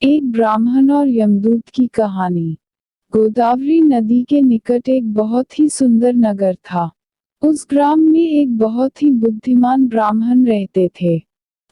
एक ब्राह्मण और यमदूत की कहानी। गोदावरी नदी के निकट एक बहुत ही सुंदर नगर था। उस ग्राम में एक बहुत ही बुद्धिमान ब्राह्मण रहते थे।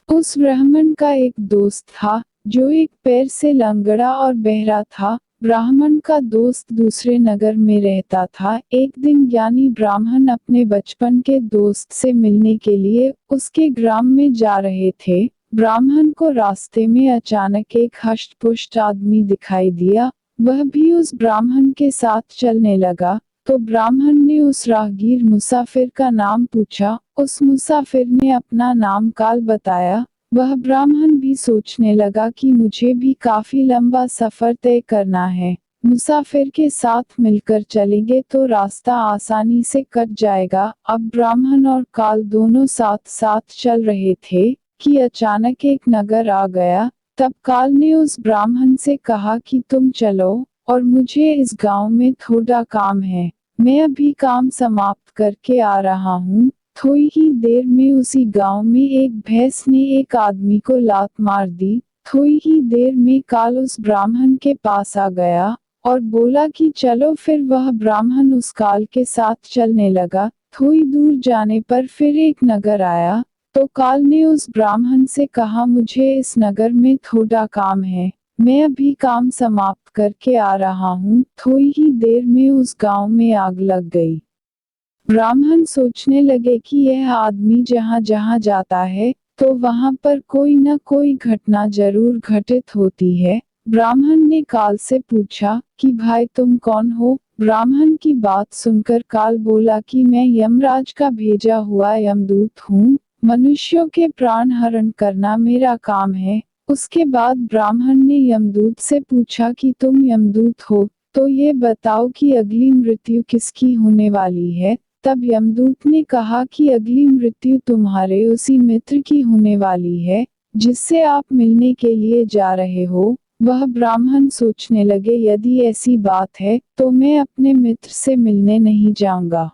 उस ब्राह्मण का एक दोस्त था, जो एक पैर से लंगड़ा और बहरा था। ब्राह्मण का दोस्त दूसरे नगर में रहता था। एक दिन ज्ञानी ब्राह्मण अपने बचपन के दोस्त से मिलने के लिए उसके ग्राम में जा रहे थे। ब्राह्मण को रास्ते में अचानक एक हष्ट-पुष्ट आदमी दिखाई दिया। वह भी उस ब्राह्मण के साथ चलने लगा, तो ब्राह्मण ने उस राहगीर मुसाफिर का नाम पूछा। उस मुसाफिर ने अपना नाम काल बताया। वह ब्राह्मण भी सोचने लगा कि मुझे भी काफी लंबा सफर तय करना है। मुसाफिर के साथ मिलकर चलेंगे तो रास्ता आसानी से कट जाएगा। अब ब्राह्मण और काल दोनों साथ साथ चल रहे थे कि अचानक एक नगर आ गया। तब काल ने उस ब्राह्मण से कहा कि तुम चलो, और मुझे इस गांव में थोड़ा काम है। मैं अभी काम समाप्त करके आ रहा हूँ। थोड़ी ही देर में उसी गांव में एक भैंस ने एक आदमी को लात मार दी। थोड़ी ही देर में काल उस ब्राह्मण के पास आ गया और बोला कि चलो। फिर वह ब्राह्मण उस काल के साथ चलने लगा। थोड़ी दूर जाने पर फिर एक नगर आया, तो काल ने उस ब्राह्मण से कहा, मुझे इस नगर में थोड़ा काम है। मैं अभी काम समाप्त करके आ रहा हूँ। थोड़ी ही देर में उस गांव में आग लग गई। ब्राह्मण सोचने लगे कि यह आदमी जहाँ जहाँ जाता है, तो वहाँ पर कोई न कोई घटना जरूर घटित होती है। ब्राह्मण ने काल से पूछा कि भाई तुम कौन हो? ब्राह्मण की बात सुनकर काल बोला कि मैं यमराज का भेजा हुआ यमदूत हूँ। मनुष्यों के प्राण हरण करना मेरा काम है। उसके बाद ब्राह्मण ने यमदूत से पूछा कि तुम यमदूत हो, तो ये बताओ कि अगली मृत्यु किसकी होने वाली है? तब यमदूत ने कहा कि अगली मृत्यु तुम्हारे उसी मित्र की होने वाली है, जिससे आप मिलने के लिए जा रहे हो। वह ब्राह्मण सोचने लगे, यदि ऐसी बात है तो मैं अपने मित्र से मिलने नहीं जाऊंगा।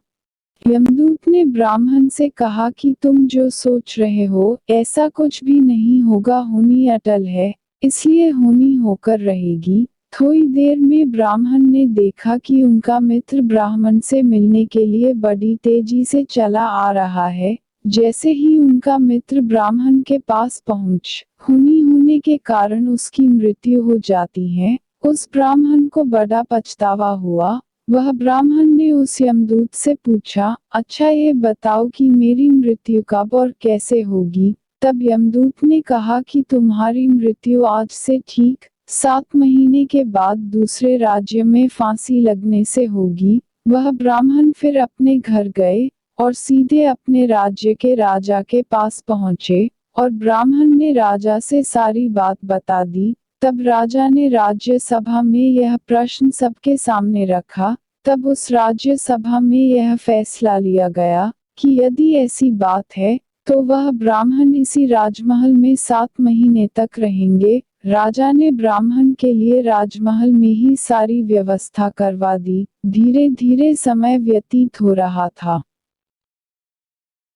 यमदूत ने ब्राह्मण से कहा कि तुम जो सोच रहे हो ऐसा कुछ भी नहीं होगा। होनी अटल है, इसलिए होनी होकर रहेगी। थोड़ी देर में ब्राह्मण ने देखा कि उनका मित्र ब्राह्मण से मिलने के लिए बड़ी तेजी से चला आ रहा है। जैसे ही उनका मित्र ब्राह्मण के पास पहुंच, होनी होने के कारण उसकी मृत्यु हो जाती है। उस ब्राह्मण को बड़ा पछतावा हुआ। वह ब्राह्मण ने उस यमदूत से पूछा, अच्छा ये बताओ कि मेरी मृत्यु कब और कैसे होगी? तब यमदूत ने कहा कि तुम्हारी मृत्यु आज से ठीक 7 महीने के बाद दूसरे राज्य में फांसी लगने से होगी। वह ब्राह्मण फिर अपने घर गए और सीधे अपने राज्य के राजा के पास पहुंचे, और ब्राह्मण ने राजा से सारी बात बता दी। तब राजा ने राज्य सभा में यह प्रश्न सबके सामने रखा। तब उस राज्य सभा में यह फैसला लिया गया कि यदि ऐसी बात है, तो वह ब्राह्मण इसी राजमहल में 7 महीने तक रहेंगे। राजा ने ब्राह्मण के लिए राजमहल में ही सारी व्यवस्था करवा दी। धीरे धीरे समय व्यतीत हो रहा था।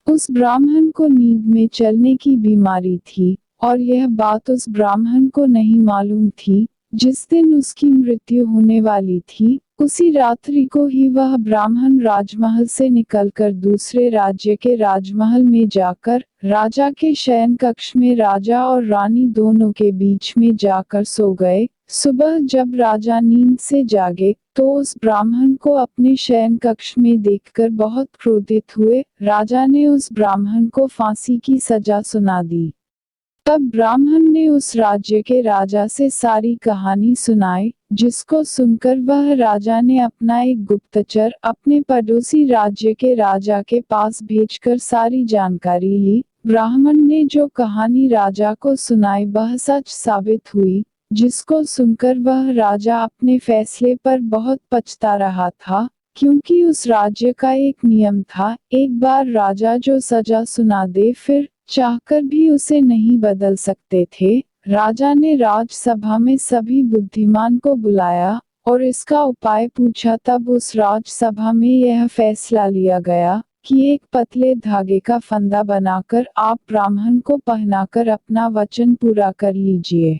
उस ब्राह्मण को नींद में चलने की बीमारी थी, और यह बात उस ब्राह्मण को नहीं मालूम थी। जिस दिन उसकी मृत्यु होने वाली थी, उसी रात्रि को ही वह ब्राह्मण राजमहल से निकलकर दूसरे राज्य के राजमहल में जाकर राजा के शयन कक्ष में राजा और रानी दोनों के बीच में जाकर सो गए। सुबह जब राजा नींद से जागे, तो उस ब्राह्मण को अपने शयन कक्ष में देखकर बहुत क्रोधित हुए। राजा ने उस ब्राह्मण को फांसी की सजा सुना दी। तब ब्राह्मण ने उस राज्य के राजा से सारी कहानी सुनाई, जिसको सुनकर वह राजा ने अपना एक गुप्तचर अपने पड़ोसी राज्य के राजा के पास भेजकर सारी जानकारी ली। ब्राह्मण ने जो कहानी राजा को सुनाई वह सच साबित हुई, जिसको सुनकर वह राजा अपने फैसले पर बहुत पछता रहा था, क्योंकि उस राज्य का एक नियम था, एक बार राजा जो सजा सुना दे फिर चाहकर भी उसे नहीं बदल सकते थे। राजा ने राजसभा में सभी बुद्धिमान को बुलाया और इसका उपाय पूछा। तब उस राजसभा में यह फैसला लिया गया कि एक पतले धागे का फंदा बनाकर आप ब्राह्मण को पहनाकर अपना वचन पूरा कर लीजिए।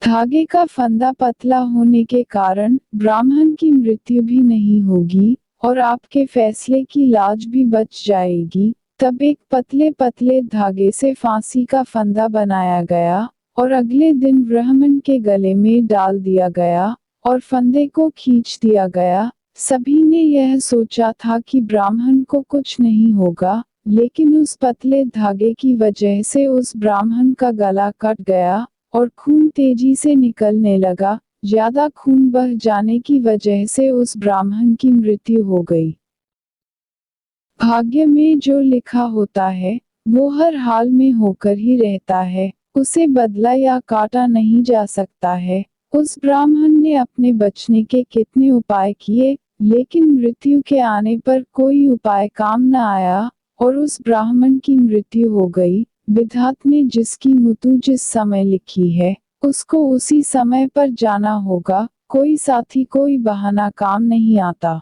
धागे का फंदा पतला होने के कारण ब्राह्मण की मृत्यु भी नहीं होगी और आपके फैसले की लाज भी बच जाएगी। तब एक पतले पतले धागे से फांसी का फंदा बनाया गया और अगले दिन ब्राह्मण के गले में डाल दिया गया और फंदे को खींच दिया गया। सभी ने यह सोचा था कि ब्राह्मण को कुछ नहीं होगा, लेकिन उस पतले धागे की वजह से उस ब्राह्मण का गला कट गया और खून तेजी से निकलने लगा। ज्यादा खून बह जाने की वजह से उस ब्राह्मण की मृत्यु हो गई। भाग्य में जो लिखा होता है, वो हर हाल में होकर ही रहता है, उसे बदला या काटा नहीं जा सकता है। उस ब्राह्मण ने अपने बचने के कितने उपाय किए, लेकिन मृत्यु के आने पर कोई उपाय काम न आया और उस ब्राह्मण की मृत्यु हो गई। विधाता ने जिसकी मृत्यु जिस समय लिखी है, उसको उसी समय पर जाना होगा। कोई साथी कोई बहाना काम नहीं आता।